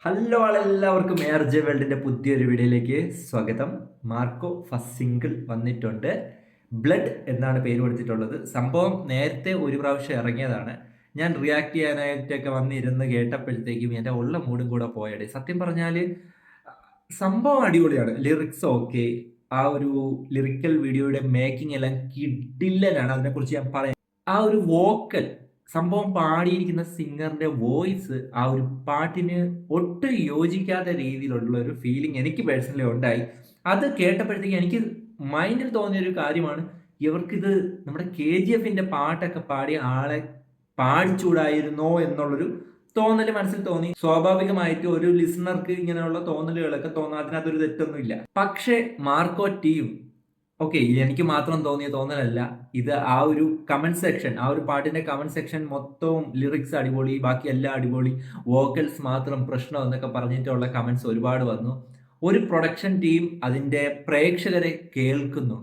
Hello എല്ലാവർക്കും ARJ വേൾഡിന്റെ പുതിയൊരു വീഡിയോയിലേക്ക് സ്വാഗതം. മാർക്കോ ഫസ്റ്റ് സിംഗിൾ വന്നിട്ടുണ്ട്. ബ്ലഡ് എന്നാണ് പേര് കൊടുത്തിട്ടുള്ളത്. സംഭവം നേരത്തെ ഒരു പ്രാവശ്യം ഇറങ്ങിയതാണ്. ഞാൻ റിയാക്ട് ചെയ്യാനായിട്ടൊക്കെ വന്നിരുന്ന് കേട്ടപ്പോഴത്തേക്കും എൻ്റെ ഉള്ള മൂഡും കൂടെ പോയടെ. സത്യം പറഞ്ഞാൽ സംഭവം അടിപൊളിയാണ്. ലിറിക്സ് ഓക്കെ, ആ ഒരു ലിറിക്കൽ വീഡിയോയുടെ മേക്കിംഗ് എല്ലാം കിടിലനാണ്. അതിനെക്കുറിച്ച് ഞാൻ പറയാം. ആ ഒരു വോക്കൽ സംഭവം പാടിയിരിക്കുന്ന സിംഗറിന്റെ വോയിസ് ആ ഒരു പാട്ടിന് ഒട്ടും യോജിക്കാത്ത രീതിയിലുള്ള ഒരു ഫീലിംഗ് എനിക്ക് പേഴ്സണലി ഉണ്ടായി. അത് കേട്ടപ്പോഴത്തേക്ക് എനിക്ക് മൈൻഡിൽ തോന്നിയ ഒരു കാര്യമാണ്, ഇവർക്കിത് നമ്മുടെ KGF പാട്ടൊക്കെ പാടിയ ആളെ പാടിച്ചൂടായിരുന്നോ എന്നുള്ളൊരു തോന്നൽ മനസ്സിൽ തോന്നി. സ്വാഭാവികമായിട്ട് ഒരു ലിസണർക്ക് ഇങ്ങനെയുള്ള തോന്നലുകളൊക്കെ തോന്നാം, അതിനകത്തൊരു തെറ്റൊന്നുമില്ല. പക്ഷേ മാർക്കോ ടീം ഓക്കെ, എനിക്ക് മാത്രം തോന്നിയ തോന്നലല്ല ഇത്. ആ ഒരു കമന്റ് സെക്ഷൻ, ആ ഒരു പാട്ടിന്റെ കമന്റ് സെക്ഷൻ മൊത്തവും ലിറിക്സ് അടിപൊളി, ബാക്കി എല്ലാം അടിപൊളി, വോക്കൽസ് മാത്രം പ്രശ്നം എന്നൊക്കെ പറഞ്ഞിട്ടുള്ള കമന്റ്സ് ഒരുപാട് വന്നു. ഒരു പ്രൊഡക്ഷൻ ടീം അതിന്റെ പ്രേക്ഷകരെ കേൾക്കുന്നു,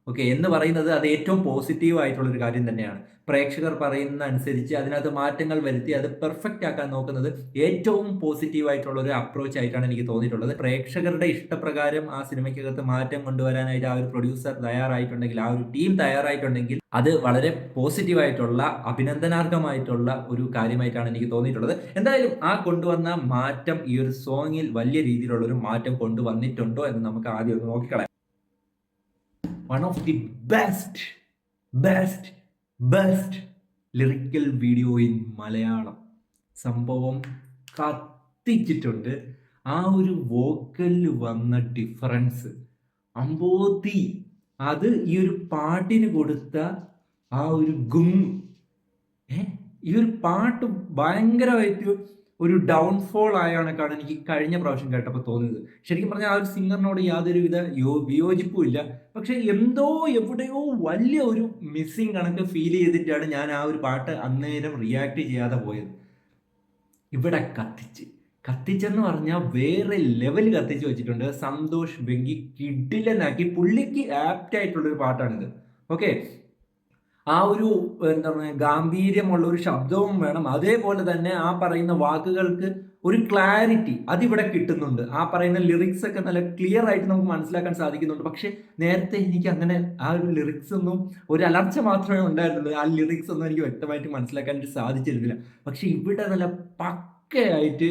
ഓക്കെ എന്ന് പറയുന്നത് അത് ഏറ്റവും പോസിറ്റീവ് ആയിട്ടുള്ള ഒരു കാര്യം തന്നെയാണ്. പ്രേക്ഷകർ പറയുന്ന അനുസരിച്ച് അതിനകത്ത് മാറ്റങ്ങൾ വരുത്തി അത് പെർഫെക്റ്റ് ആക്കാൻ നോക്കുന്നത് ഏറ്റവും പോസിറ്റീവ് ആയിട്ടുള്ള ഒരു അപ്രോച്ച് ആയിട്ടാണ് എനിക്ക് തോന്നിയിട്ടുള്ളത്. പ്രേക്ഷകരുടെ ഇഷ്ടപ്രകാരം ആ സിനിമയ്ക്കകത്ത് മാറ്റം കൊണ്ടുവരാനായിട്ട് ആ ഒരു പ്രൊഡ്യൂസർ തയ്യാറായിട്ടുണ്ടെങ്കിൽ, ആ ഒരു ടീം തയ്യാറായിട്ടുണ്ടെങ്കിൽ അത് വളരെ പോസിറ്റീവ് ആയിട്ടുള്ള അഭിനന്ദനാർഹമായിട്ടുള്ള ഒരു കാര്യമായിട്ടാണ് എനിക്ക് തോന്നിയിട്ടുള്ളത്. എന്തായാലും ആ കൊണ്ടുവന്ന മാറ്റം ഈ ഒരു സോങ്ങിൽ വലിയ രീതിയിലുള്ള ഒരു മാറ്റം കൊണ്ടുവന്നിട്ടുണ്ടോ എന്ന് നമുക്ക് ആദ്യം ഒന്ന് നോക്കിക്കളയാം. One of the best lyrical video in Malayalam. സംഭവം കത്തിച്ചിട്ടുണ്ട്. ആ ഒരു വോക്കലിൽ വന്ന ഡിഫറൻസ് അമ്പോത്തി, അത് ഈ ഒരു പാട്ടിന് കൊടുത്ത ആ ഒരു ഈ ഒരു പാട്ട് ഭയങ്കരമായിട്ട് ഒരു ഡൗൺഫോൾ ആയ കണക്കാണ് എനിക്ക് കഴിഞ്ഞ പ്രാവശ്യം കേട്ടപ്പോൾ തോന്നിയത്. ശരിക്കും പറഞ്ഞാൽ ആ ഒരു സിംഗറിനോട് യാതൊരുവിധ വിയോജിപ്പും ഇല്ല. പക്ഷെ എന്തോ എവിടെയോ വലിയ ഒരു മിസ്സിങ് കണക്ക് ഫീൽ ചെയ്തിട്ടാണ് ഞാൻ ആ ഒരു പാട്ട് അന്നേരം റിയാക്ട് ചെയ്യാതെ പോയത്. ഇവിടെ കത്തിച്ചെന്ന് പറഞ്ഞാൽ വേറെ ലെവൽ കത്തിച്ച് വെച്ചിട്ടുണ്ട്. സന്തോഷ് വെങ്കി കിടിലനാക്കി, പുള്ളിക്ക് ആപ്റ്റ് ആയിട്ടുള്ളൊരു പാട്ടാണിത്. ഓക്കെ, ആ ഒരു എന്താ പറയുക, ഗാംഭീര്യമുള്ള ഒരു ശബ്ദവും വേണം. അതേപോലെ തന്നെ ആ പറയുന്ന വാക്കുകൾക്ക് ഒരു ക്ലാരിറ്റി അതിവിടെ കിട്ടുന്നുണ്ട്. ആ പറയുന്ന ലിറിക്സ് ഒക്കെ നല്ല ക്ലിയർ ആയിട്ട് നമുക്ക് മനസ്സിലാക്കാൻ സാധിക്കുന്നുണ്ട്. പക്ഷെ നേരത്തെ എനിക്ക് അങ്ങനെ ആ ഒരു ലിറിക്സ് ഒന്നും, ഒരു അലർച്ച മാത്രമേ ഉണ്ടായിരുന്നുള്ളൂ. ആ ലിറിക്സ് ഒന്നും എനിക്ക് വ്യക്തമായിട്ട് മനസ്സിലാക്കാൻ സാധിച്ചിരുന്നില്ല. പക്ഷെ ഇവിടെ നല്ല പക്കയായിട്ട്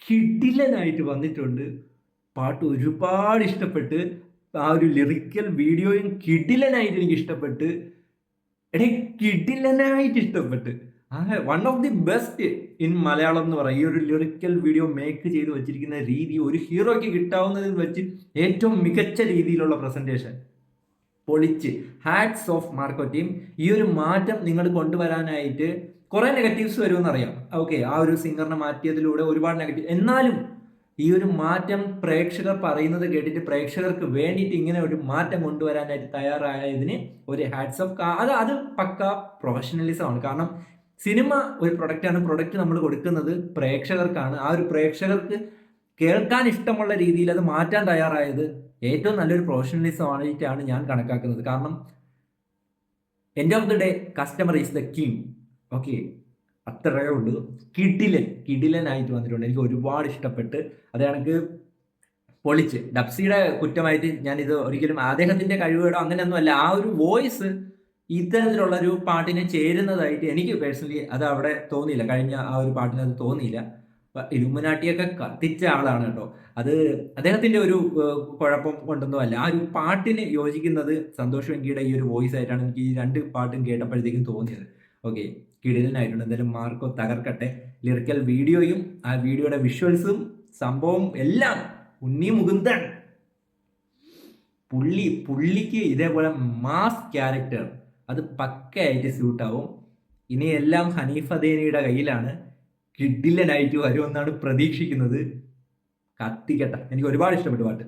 കിടിലനായിട്ട് വന്നിട്ടുണ്ട്. പാട്ട് ഒരുപാട് ഇഷ്ടപ്പെട്ട്, ആ ഒരു ലിറിക്കൽ വീഡിയോയും കിടിലനായിട്ട് എനിക്ക് ഇഷ്ടപ്പെട്ട്, കിടിലനായിട്ട് ഇഷ്ടപ്പെട്ട്. One of the best in Malayalam എന്ന് പറയാം. ഈ ഒരു ലിറിക്കൽ വീഡിയോ മേക്ക് ചെയ്ത് വെച്ചിരിക്കുന്ന രീതി, ഒരു ഹീറോയ്ക്ക് കിട്ടാവുന്നതിൽ വെച്ച് ഏറ്റവും മികച്ച രീതിയിലുള്ള പ്രസന്റേഷൻ, പൊളിച്ച്. Hats off Marco team. ഈ ഒരു മാറ്റം നിങ്ങൾ കൊണ്ടുവരാനായിട്ട് കുറെ നെഗറ്റീവ്സ് വരുമെന്നറിയാം. ഓക്കെ, ആ ഒരു സിംഗറിനെ മാറ്റിയതിലൂടെ ഒരുപാട് നെഗറ്റീവ്, എന്നാലും ഈ ഒരു മാറ്റം പ്രേക്ഷകർ പറയുന്നത് കേട്ടിട്ട് പ്രേക്ഷകർക്ക് വേണ്ടിയിട്ട് ഇങ്ങനെ ഒരു മാറ്റം കൊണ്ടുവരാനായിട്ട് തയ്യാറായതിന് ഒരു ഹാറ്റ്സ് ഓഫ്. അത് പക്ക പ്രൊഫഷണലിസമാണ്. കാരണം സിനിമ ഒരു പ്രൊഡക്റ്റാണ്. പ്രൊഡക്റ്റ് നമ്മൾ കൊടുക്കുന്നത് പ്രേക്ഷകർക്കാണ്. ആ ഒരു പ്രേക്ഷകർക്ക് കേൾക്കാൻ ഇഷ്ടമുള്ള രീതിയിൽ അത് മാറ്റാൻ തയ്യാറായത് ഏറ്റവും നല്ലൊരു പ്രൊഫഷണലിസം ആയിട്ടാണ് ഞാൻ കണക്കാക്കുന്നത്. കാരണം end of the day customer is the king. Okay, അത്രയേ ഉള്ളൂ. കിടിലനായിട്ട് വന്നിട്ടുണ്ട്. എനിക്ക് ഒരുപാട് ഇഷ്ടപ്പെട്ട്. അത് കണക്ക് പൊളിച്ച്. ഡബ്സിയുടെ കുറ്റമായിട്ട് ഞാൻ ഇത് ഒരിക്കലും അദ്ദേഹത്തിന്റെ കഴിവുകളോ അങ്ങനെയൊന്നും അല്ല. ആ ഒരു വോയിസ് ഇത്തരത്തിലുള്ള ഒരു പാട്ടിന് ചേരുന്നതായിട്ട് എനിക്ക് പേഴ്സണലി അത് അവിടെ തോന്നിയില്ല. കഴിഞ്ഞ ആ ഒരു പാട്ടിന് അത് തോന്നിയില്ല. ഇലുമിനാട്ടിയൊക്കെ കത്തിച്ച ആളാണ് കേട്ടോ. അത് അദ്ദേഹത്തിന്റെ ഒരു കുഴപ്പം കൊണ്ടൊന്നും അല്ല. ആ ഒരു പാട്ടിന് യോജിക്കുന്നത് സന്തോഷ് വെങ്കിയുടെ ഈ ഒരു വോയിസ് ആയിട്ടാണ് എനിക്ക് ഈ രണ്ട് പാട്ടും കേട്ടപ്പോഴത്തേക്കും തോന്നിയത്. ഓക്കെ, കിടിലനായിട്ടുണ്ട്. എന്തായാലും മാർക്കോ തകർക്കട്ടെ. ലിറിക്കൽ വീഡിയോയും ആ വീഡിയോയുടെ വിഷ്വൽസും സംഭവം എല്ലാം ഉണ്ണി മുകുന്ദൻ, പുള്ളിക്ക് ഇതേപോലെ മാസ് ക്യാരക്ടർ അത് പക്കയായിട്ട് സ്യൂട്ടാവും. ഇനി എല്ലാം ഹനീഫ് അദേനിയുടെ കയ്യിലാണ്. കിടിലനായിട്ട് വരുമെന്നാണ് പ്രതീക്ഷിക്കുന്നത്. കത്തിക്കട്ടെ. എനിക്ക് ഒരുപാട് ഇഷ്ടപ്പെട്ടു പാട്ട്.